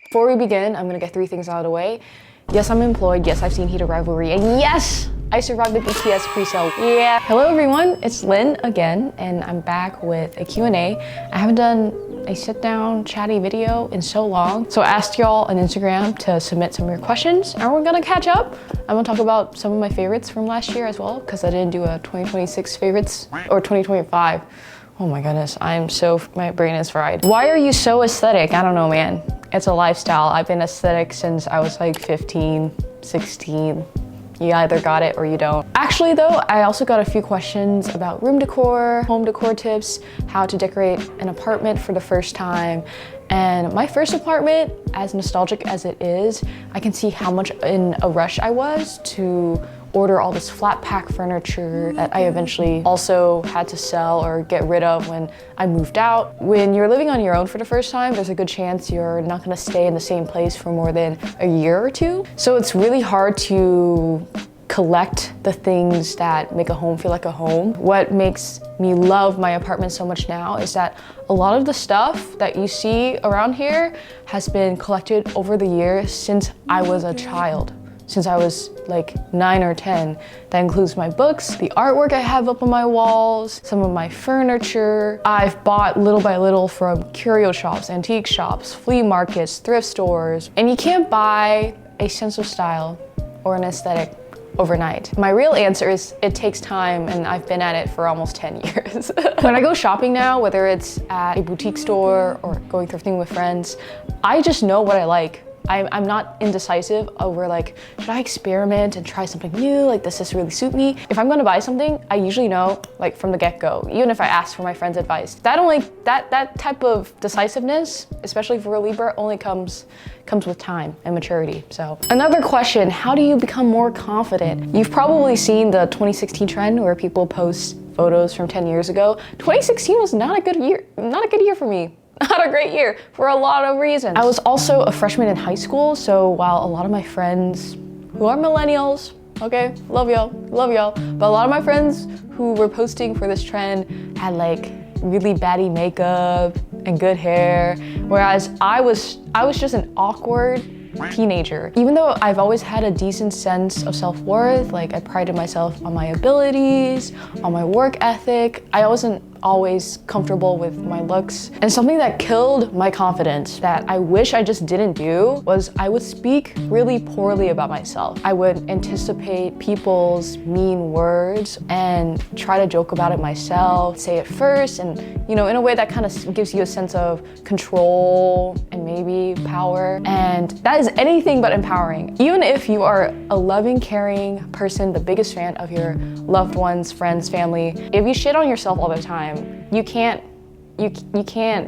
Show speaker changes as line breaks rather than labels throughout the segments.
Before we begin, I'm gonna get 3 things out of the way. Yes, I'm employed. Yes, I've seen Heated Rivalry. And yes, I survived the BTS pre-sale. Yeah. Hello everyone, it's Lynn again, and I'm back with a Q&A. I haven't done a sit-down chatty video in so long. So I asked y'all on Instagram to submit some of your questions, and we're gonna catch up. I'm gonna talk about some of my favorites from last year as well, because I didn't do a 2026 favorites, or 2025. Oh my goodness, my brain is fried. Why are you so aesthetic? I don't know, man. It's a lifestyle. I've been aesthetic since I was like 15, 16. You either got it or you don't. Actually though, I also got a few questions about room decor, home decor tips, how to decorate an apartment for the first time. And my first apartment, as nostalgic as it is, I can see how much in a rush I was to order all this flat pack furniture that I eventually also had to sell or get rid of when I moved out. When you're living on your own for the first time, there's a good chance you're not gonna stay in the same place for more than a year or two. So it's really hard to collect the things that make a home feel like a home. What makes me love my apartment so much now is that a lot of the stuff that you see around here has been collected over the years since I was a child. Since I was like 9 or 10. That includes my books, the artwork I have up on my walls, some of my furniture. I've bought little by little from curio shops, antique shops, flea markets, thrift stores. And you can't buy a sense of style or an aesthetic overnight. My real answer is it takes time, and I've been at it for almost 10 years. When I go shopping now, whether it's at a boutique store or going thrifting with friends, I just know what I like. I'm not indecisive over like, should I experiment and try something new? Like, does this really suit me? If I'm gonna buy something, I usually know like from the get-go, even if I ask for my friend's advice. That type of decisiveness, especially for a Libra, only comes with time and maturity. So another question, how do you become more confident? You've probably seen the 2016 trend where people post photos from 10 years ago. 2016 was not a good year for me. Not a great year for a lot of reasons. I was also a freshman in high school, so while a lot of my friends who are millennials, okay, love y'all, but a lot of my friends who were posting for this trend had like really baddie makeup and good hair, whereas I was just an awkward teenager. Even though I've always had a decent sense of self-worth, like I prided myself on my abilities, on my work ethic, I wasn't always comfortable with my looks. And something that killed my confidence that I wish I just didn't do was I would speak really poorly about myself. I would anticipate people's mean words and try to joke about it myself, say it first, and in a way that kind of gives you a sense of control and maybe power. And that is anything but empowering. Even if you are a loving, caring person, the biggest fan of your loved ones, friends, family, if you shit on yourself all the time, you can't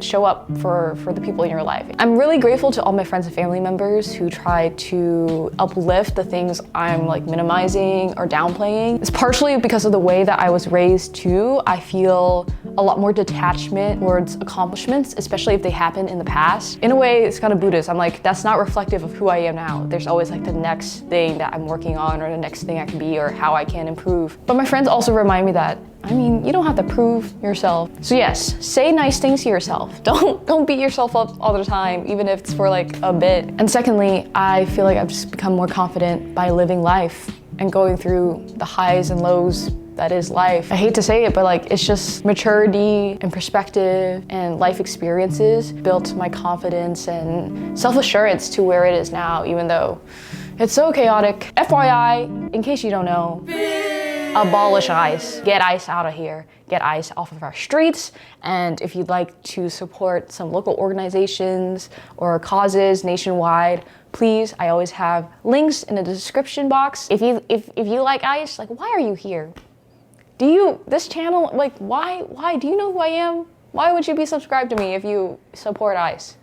show up for the people in your life. I'm really grateful to all my friends and family members who try to uplift the things I'm like minimizing or downplaying. It's partially because of the way that I was raised too. I feel a lot more detachment towards accomplishments, especially if they happened in the past. In a way, it's kind of Buddhist. I'm like, that's not reflective of who I am now. There's always like the next thing that I'm working on or the next thing I can be or how I can improve. But my friends also remind me that you don't have to prove yourself. So yes, say nice things to yourself. Don't beat yourself up all the time, even if it's for like a bit. And secondly, I feel like I've just become more confident by living life and going through the highs and lows that is life. I hate to say it, but like it's just maturity and perspective and life experiences built my confidence and self-assurance to where it is now, even though it's so chaotic. FYI, in case you don't know, abolish ICE. Get ICE out of here. Get ICE off of our streets. And if you'd like to support some local organizations or causes nationwide, please, I always have links in the description box. If you like ICE, like, why are you here? This channel, like, why? Do you know who I am? Why would you be subscribed to me if you support ICE?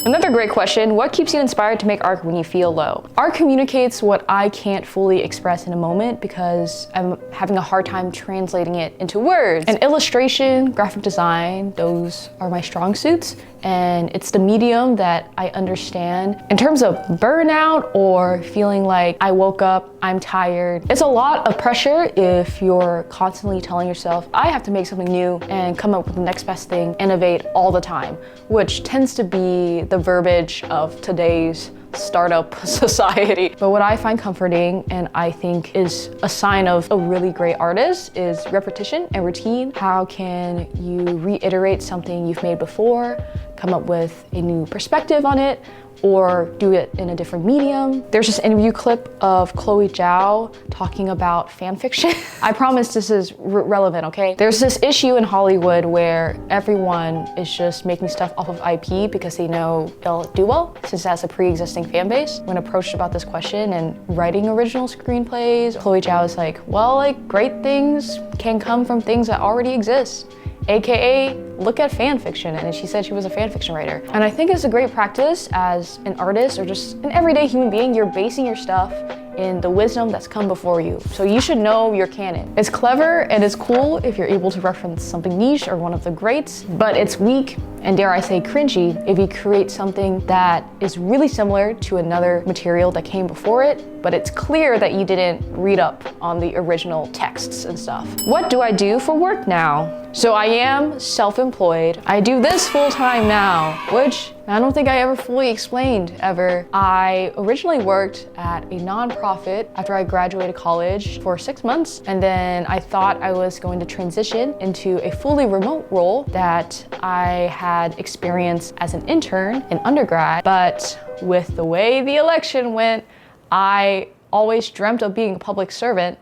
Another great question, what keeps you inspired to make art when you feel low? Art communicates what I can't fully express in a moment because I'm having a hard time translating it into words. And illustration, graphic design, those are my strong suits. And it's the medium that I understand. In terms of burnout or feeling like I woke up, I'm tired, it's a lot of pressure if you're constantly telling yourself, I have to make something new and come up with the next best thing, innovate all the time, which tends to be the verbiage of today's startup society. But what I find comforting and I think is a sign of a really great artist is repetition and routine. How can you reiterate something you've made before, come up with a new perspective on it, or do it in a different medium? There's this interview clip of Chloe Zhao talking about fan fiction. I promise this is relevant, okay? There's this issue in Hollywood where everyone is just making stuff off of IP because they know it'll do well since it has a pre-existing fan base. When approached about this question and writing original screenplays, Chloe Zhao is like, well, like great things can come from things that already exist. AKA, look at fan fiction. And she said she was a fan fiction writer. And I think it's a great practice as an artist or just an everyday human being. You're basing your stuff in the wisdom that's come before you. So you should know your canon. It's clever and it's cool if you're able to reference something niche or one of the greats, but it's weak and dare I say cringy if you create something that is really similar to another material that came before it, but it's clear that you didn't read up on the original texts and stuff. What do I do for work now? So I am self-employed. I do this full-time now, which I don't think I ever fully explained ever. I originally worked at a nonprofit after I graduated college for 6 months, and then I thought I was going to transition into a fully remote role that I had experience as an intern in undergrad. But with the way the election went, I always dreamt of being a public servant.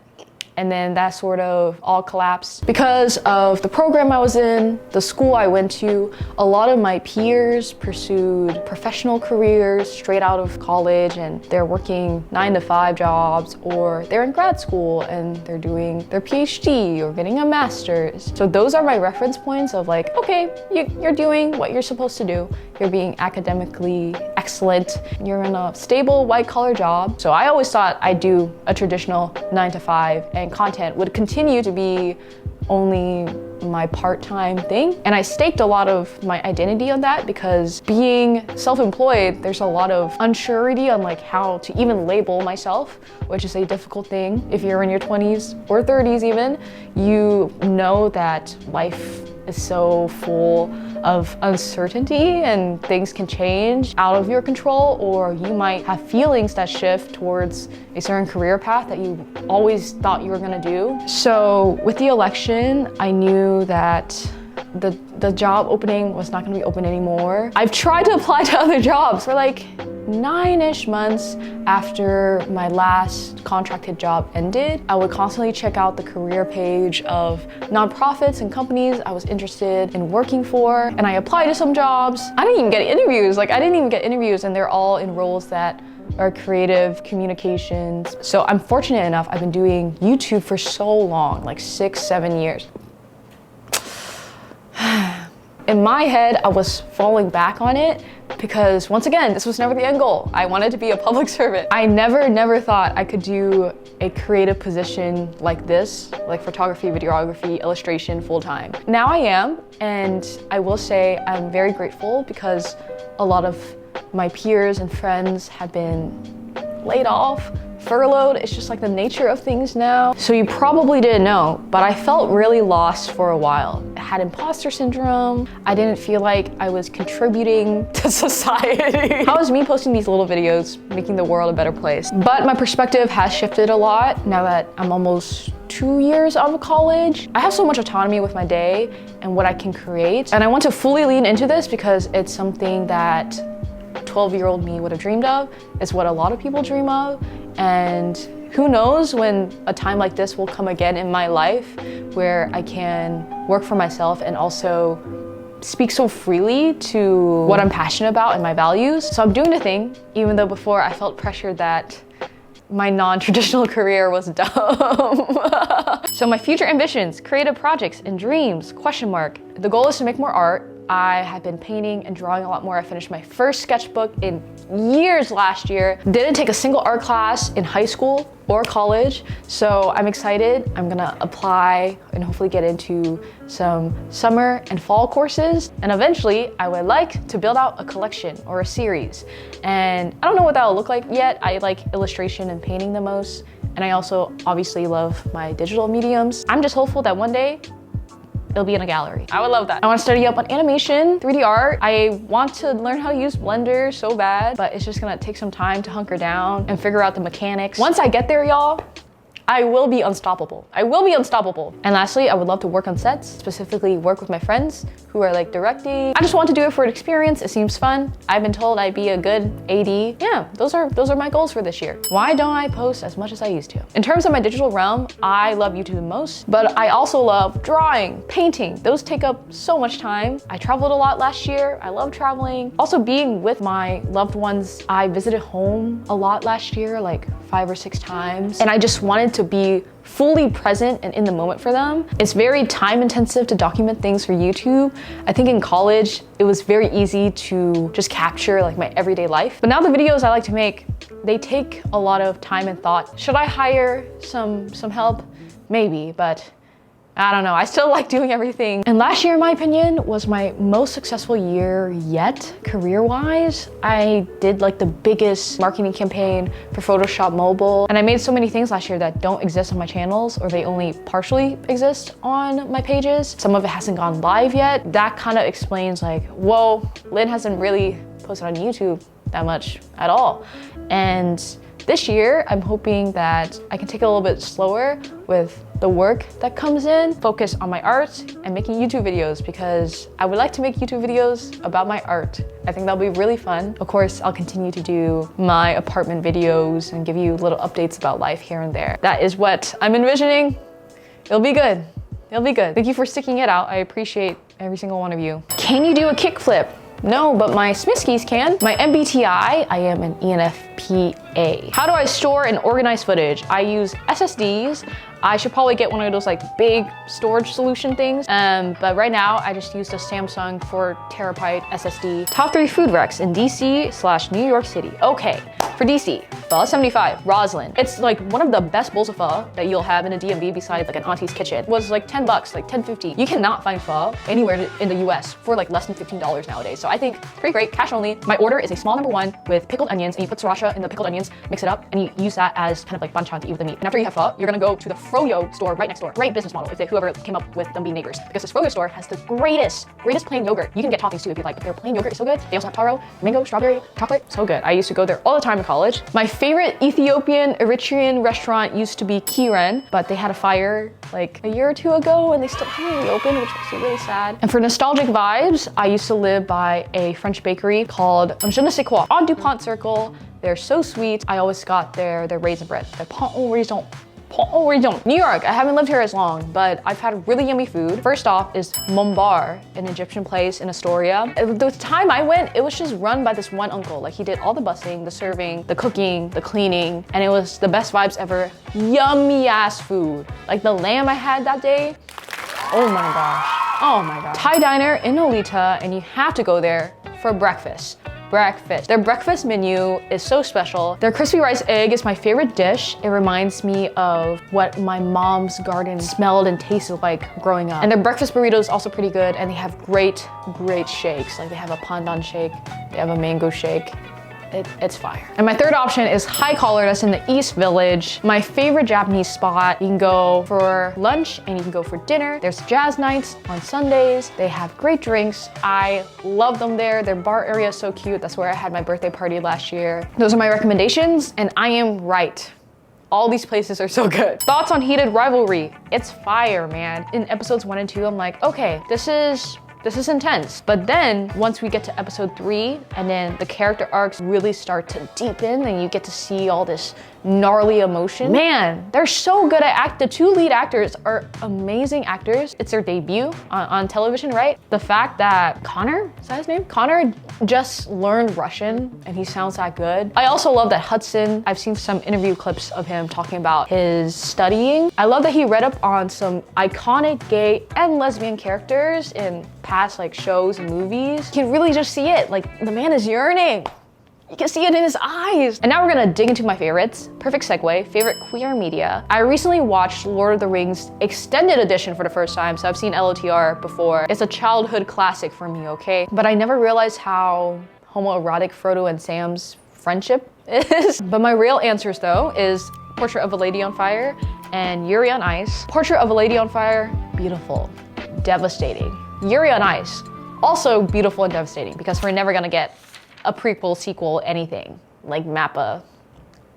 And then that sort of all collapsed. Because of the program I was in, the school I went to, a lot of my peers pursued professional careers straight out of college and they're working 9-to-5 jobs, or they're in grad school and they're doing their PhD or getting a master's. So those are my reference points of like, okay, you're doing what you're supposed to do. You're being academically excellent. You're in a stable white collar job. So I always thought I'd do a traditional 9-to-5 and content would continue to be only my part-time thing. And I staked a lot of my identity on that because being self-employed, there's a lot of unsurety on like how to even label myself, which is a difficult thing. If you're in your 20s or 30s even, you know that life is so full of uncertainty and things can change out of your control, or you might have feelings that shift towards a certain career path that you always thought you were gonna do. So with the election, I knew that the job opening was not gonna be open anymore. I've tried to apply to other jobs for like 9-ish months after my last contracted job ended. I would constantly check out the career page of nonprofits and companies I was interested in working for, and I applied to some jobs. I didn't even get interviews, and they're all in roles that are creative communications. So I'm fortunate enough, I've been doing YouTube for so long, like 6-7 years. In my head, I was falling back on it because once again, this was never the end goal. I wanted to be a public servant. I never thought I could do a creative position like this, like photography, videography, illustration full-time. Now I am, and I will say I'm very grateful because a lot of my peers and friends have been laid off, furloughed. It's just like the nature of things now. So you probably didn't know, but I felt really lost for a while. I had imposter syndrome. I didn't feel like I was contributing to society. How is me posting these little videos making the world a better place? But my perspective has shifted a lot now that I'm almost 2 years out of college. I have so much autonomy with my day and what I can create. And I want to fully lean into this because it's something that 12-year-old me would have dreamed of. It's what a lot of people dream of. And who knows when a time like this will come again in my life where I can work for myself and also speak so freely to what I'm passionate about and my values. So I'm doing the thing, even though before I felt pressured that my non-traditional career was dumb. So my future ambitions, creative projects and dreams, ? The goal is to make more art. I have been painting and drawing a lot more. I finished my first sketchbook in years last year. Didn't take a single art class in high school or college, so I'm excited. I'm gonna apply and hopefully get into some summer and fall courses. And eventually, I would like to build out a collection or a series. And I don't know what that'll look like yet. I like illustration and painting the most. And I also obviously love my digital mediums. I'm just hopeful that one day, it'll be in a gallery. I would love that. I want to study up on animation, 3D art. I want to learn how to use Blender so bad, but it's just gonna take some time to hunker down and figure out the mechanics. Once I get there, y'all, I will be unstoppable. I will be unstoppable. And lastly, I would love to work on sets, specifically work with my friends who are like directing. I just want to do it for an experience. It seems fun. I've been told I'd be a good AD. Yeah, those are my goals for this year. Why don't I post as much as I used to? In terms of my digital realm, I love YouTube the most, but I also love drawing, painting. Those take up so much time. I traveled a lot last year. I love traveling. Also being with my loved ones. I visited home a lot last year, like 5 or 6 times. And I just wanted to be fully present and in the moment for them. It's very time intensive to document things for YouTube. I think in college, it was very easy to just capture like my everyday life. But now the videos I like to make, they take a lot of time and thought. Should I hire some help? Maybe, but I don't know, I still like doing everything. And last year, in my opinion, was my most successful year yet, career-wise. I did like the biggest marketing campaign for Photoshop Mobile. And I made so many things last year that don't exist on my channels, or they only partially exist on my pages. Some of it hasn't gone live yet. That kind of explains like, whoa, Lynn hasn't really posted on YouTube that much at all. And this year, I'm hoping that I can take it a little bit slower with the work that comes in, focus on my art and making YouTube videos, because I would like to make YouTube videos about my art. I think that'll be really fun. Of course, I'll continue to do my apartment videos and give you little updates about life here and there. That is what I'm envisioning. It'll be good. It'll be good. Thank you for sticking it out. I appreciate every single one of you. Can you do a kickflip? No, but my Smiskies can. My MBTI, I am an ENFPA. How do I store and organize footage? I use SSDs. I should probably get one of those like big storage solution things. But right now I just use the Samsung 4 terabyte SSD. Top 3 food wrecks in DC/New York City. Okay, for DC, pho 75, Roslyn. It's like one of the best bowls of pho that you'll have in a DMV besides like an auntie's kitchen. It was like 10 bucks, like $10.50. You cannot find pho anywhere in the US for like less than $15 nowadays. So I think it's pretty great, cash only. My order is a small #1 with pickled onions, and you put sriracha in the pickled onions, mix it up, and you use that as kind of like banchan to eat with the meat. And after you have pho, you're gonna go to the Froyo store right next door. Great business model if whoever came up with them being neighbors, because this Froyo store has the greatest plain yogurt. You can get toppings too if you like, but their plain yogurt is so good. They also have taro, mango, strawberry, chocolate, so good. I used to go there all the time in college. My favorite Ethiopian Eritrean restaurant used to be Kiren, but they had a fire like a year or 2 ago and they still haven't reopened, which makes me really sad. And for nostalgic vibes, I used to live by a French bakery called Je ne sais quoi on DuPont Circle. They're so sweet. I always got their raisin bread, their pain au raisin. New York, I haven't lived here as long, but I've had really yummy food. First off is Mombar, an Egyptian place in Astoria. The time I went, it was just run by this one uncle. Like he did all the busing, the serving, the cooking, the cleaning, and it was the best vibes ever. Yummy ass food. Like the lamb I had that day, oh my gosh. Oh my gosh. Thai diner in Nolita, and you have to go there for breakfast. Their breakfast menu is so special. Their crispy rice egg is my favorite dish. It reminds me of what my mom's garden smelled and tasted like growing up. And their breakfast burrito is also pretty good, and they have great shakes. Like they have a pandan shake, they have a mango shake. It's fire. And my third option is High Collar, that's in the East Village. My favorite Japanese spot. You can go for lunch and you can go for dinner. There's jazz nights on Sundays. They have great drinks. I love them there. Their bar area is so cute. That's where I had my birthday party last year. Those are my recommendations, and I am right. All these places are so good. Thoughts on Heated Rivalry? It's fire, man. In episodes 1 and 2, I'm like, okay, this is intense. But then once we get to episode 3 and then the character arcs really start to deepen and you get to see all this gnarly emotion. Man, they're so good at act. The 2 lead actors are amazing actors. It's their debut on television, right? The fact that Connor, is that his name? Connor just learned Russian and he sounds that good. I also love that Hudson, I've seen some interview clips of him talking about his studying. I love that he read up on some iconic gay and lesbian characters in past like shows and movies. You can really just see it. Like the man is yearning. You can see it in his eyes. And now we're gonna dig into my favorites. Perfect segue, favorite queer media. I recently watched Lord of the Rings Extended Edition for the first time, so I've seen LOTR before. It's a childhood classic for me, okay? But I never realized how homoerotic Frodo and Sam's friendship is. But my real answers though is Portrait of a Lady on Fire and Yuri on Ice. Portrait of a Lady on Fire, beautiful. devastating. Yuri on Ice, also beautiful and devastating because we're never gonna get a prequel, sequel, anything. Like Mappa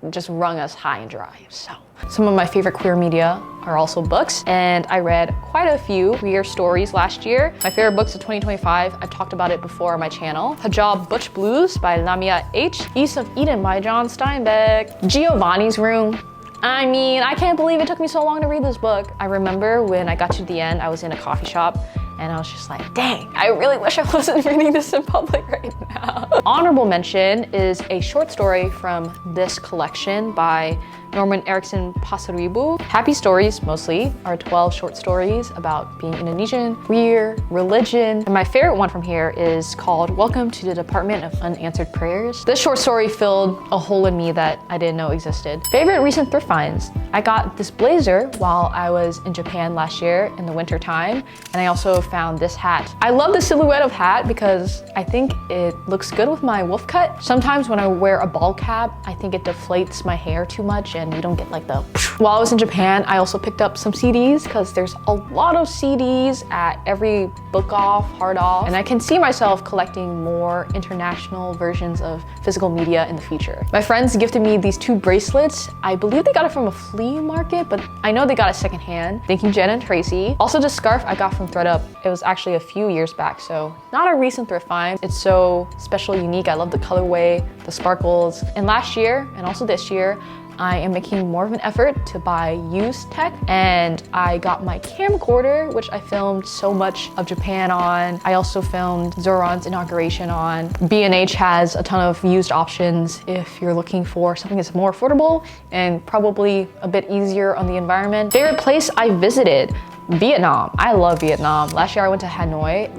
just wrung us high and dry. So some of my favorite queer media are also books, and I read quite a few queer stories last year. My favorite books of 2025, I've talked about it before on my channel. Hijab Butch Blues by Lamia H. East of Eden by John Steinbeck. Giovanni's Room. I mean, I can't believe it took me so long to read this book. I remember when I got to the end, I was in a coffee shop and I was just like, dang, I really wish I wasn't reading this in public right now. Honorable mention is a short story from this collection by Norman Erickson Pasaribu. Happy Stories, mostly, are 12 short stories about being Indonesian, queer, religion. And my favorite one from here is called Welcome to the Department of Unanswered Prayers. This short story filled a hole in me that I didn't know existed. Favorite recent thrift finds. I got this blazer while I was in Japan last year in the winter time, and I also found this hat. I love the silhouette of hat because I think it looks good with my wolf cut. Sometimes when I wear a ball cap, I think it deflates my hair too much and you don't get like the... While I was in Japan, I also picked up some CDs because there's a lot of CDs at every book off, hard off, and I can see myself collecting more international versions of physical media in the future. My friends gifted me these 2 bracelets. I believe they got it from a flea market, but I know they got it secondhand. Thank you, Jen and Tracy. Also, this scarf I got from ThredUp. It was actually a few years back, so not a recent thrift find. It's so special, unique. I love the colorway, the sparkles. And last year, and also this year, I am making more of an effort to buy used tech, and I got my camcorder, which I filmed so much of Japan on. I also filmed Zoran's inauguration on. B&H has a ton of used options if you're looking for something that's more affordable and probably a bit easier on the environment. Favorite place I visited? Vietnam. I love Vietnam. Last year I went to Hanoi.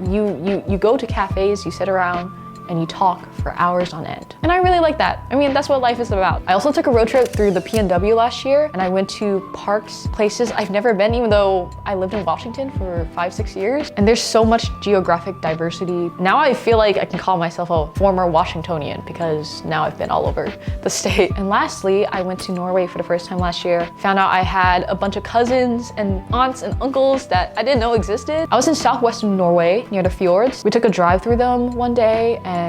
You go to cafes, you sit around, and you talk for hours on end. And I really like that. I mean, that's what life is about. I also took a road trip through the PNW last year, and I went to parks, places I've never been, even though I lived in Washington for 5-6 years. And there's so much geographic diversity. Now I feel like I can call myself a former Washingtonian because now I've been all over the state. And lastly, I went to Norway for the first time last year. Found out I had a bunch of cousins and aunts and uncles that I didn't know existed. I was in southwestern Norway near the fjords. We took a drive through them one day, and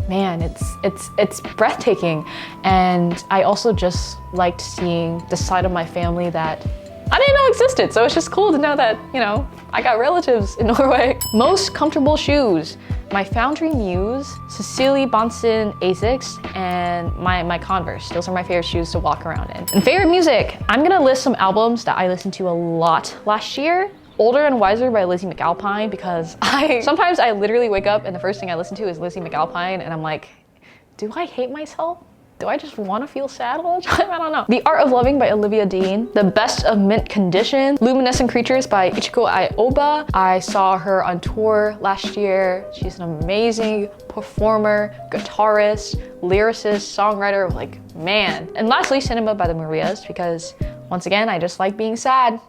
man, it's breathtaking. And I also just liked seeing the side of my family that I didn't know existed. So it's just cool to know that, you know, I got relatives in Norway. Most comfortable shoes. My Foundry Muse, Cecilie Bonson Asics, and my Converse. Those are my favorite shoes to walk around in. And favorite music. I'm gonna list some albums that I listened to a lot last year. Older and Wiser by Lizzie McAlpine, because sometimes I literally wake up and the first thing I listen to is Lizzie McAlpine, and I'm like, do I hate myself? Do I just want to feel sad all the time? I don't know. The Art of Loving by Olivia Dean. The Best of Mint Condition. Luminescent Creatures by Ichiko Aoba. I saw her on tour last year. She's an amazing performer, guitarist, lyricist, songwriter, like, man. And lastly, Cinema by the Marias, because once again, I just like being sad.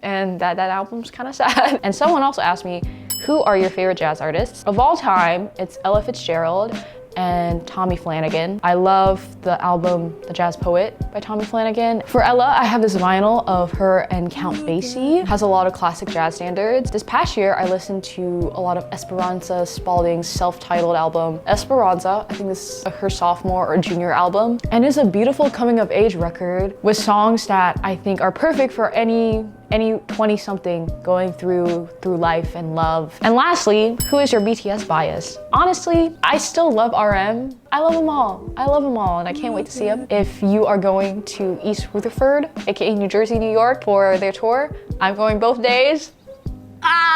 And that album's kind of sad. And someone also asked me, who are your favorite jazz artists? Of all time, it's Ella Fitzgerald and Tommy Flanagan. I love the album The Jazz Poet by Tommy Flanagan. For Ella, I have this vinyl of her and Count Basie. It has a lot of classic jazz standards. This past year, I listened to a lot of Esperanza Spalding's self-titled album. Esperanza, I think this is her sophomore or junior album, and it's a beautiful coming-of-age record with songs that I think are perfect for any 20-something going through life and love. And lastly, who is your BTS bias? Honestly, I still love RM. I love them all. I love them all, and I can't wait to see them. If you are going to East Rutherford, aka New Jersey, New York, for their tour, I'm going both days.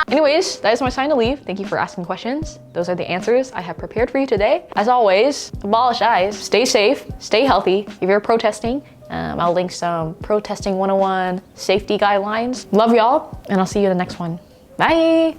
Anyways, that is my sign to leave. Thank you for asking questions. Those are the answers I have prepared for you today. As always, abolish eyes, stay safe, stay healthy. If you're protesting, I'll link some protesting 101 safety guidelines. Love y'all, and I'll see you in the next one. Bye.